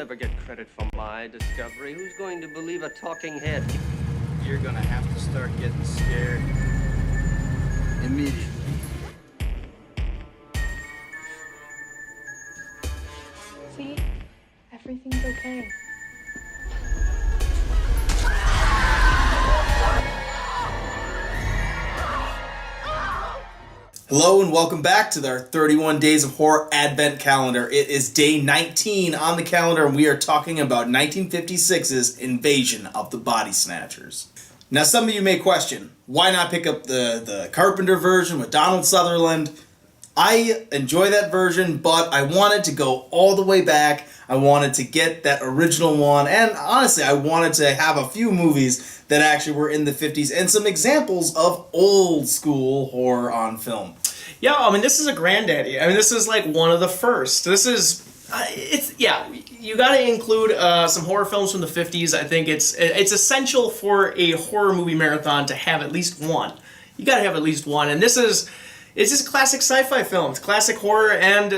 never get credit for my discovery. Who's going to believe a talking head? You're gonna have to start getting scared immediately. See? Everything's okay. Hello and welcome back to our 31 Days of Horror Advent Calendar. It is day 19 on the calendar and we are talking about 1956's Invasion of the Body Snatchers. Now some of you may question, why not pick up the Carpenter version with Donald Sutherland? I enjoy that version, but I wanted to go all the way back. I wanted to get that original one, and honestly, I wanted to have a few movies that actually were in the 50s and some examples of old school horror on film. Yeah, I mean, this is a granddaddy. I mean, this is like one of the first. This is, you got to include some horror films from the 50s. I think it's essential for a horror movie marathon to have at least one. You got to have at least one, and it's just a classic sci-fi film. It's classic horror, and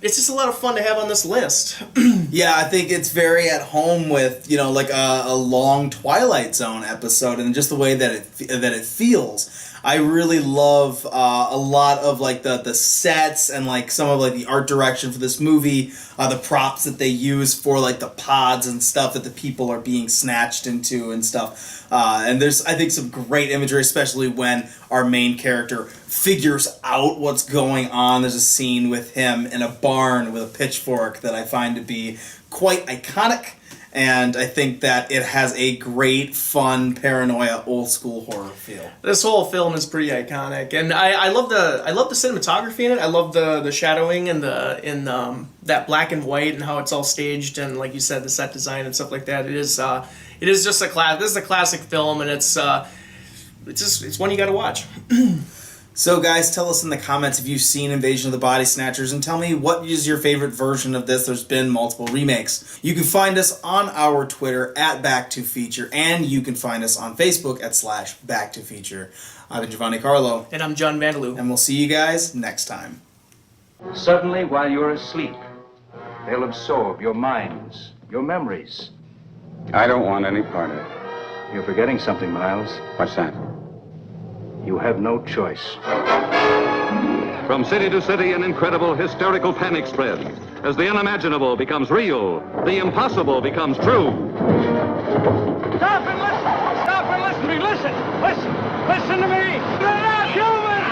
it's just a lot of fun to have on this list. Yeah, I think it's very at home with, you know, like a long Twilight Zone episode, and just the way that it feels. I really love a lot of like the sets and like some of like the art direction for this movie, the props that they use for like the pods and stuff that the people are being snatched into and stuff. And there's, I think, some great imagery, especially when our main character figures out what's going on. There's a scene with him in a barn with a pitchfork that I find to be quite iconic. And I think that it has a great, fun, paranoia, old school horror feel. This whole film is pretty iconic, and I love the cinematography in it. I love the shadowing and that black and white and how it's all staged, and like you said, the set design and stuff like that. It is just a class. This is a classic film, and it's one you got to watch. So guys, tell us in the comments if you've seen Invasion of the Body Snatchers, and tell me what is your favorite version of this. There's been multiple remakes. You can find us on our Twitter at Back2Feature, and you can find us on Facebook at /Back2Feature. I've been Giovanni Carlo. And I'm John Vandaloo. And we'll see you guys next time. Suddenly, while you're asleep, they'll absorb your minds, your memories. I don't want any part of it. You're forgetting something, Miles. What's that? You have no choice. From city to city, an incredible hysterical panic spreads. As the unimaginable becomes real, the impossible becomes true. Stop and listen! Stop and listen to me! Listen! Listen! Listen to me! They're not human!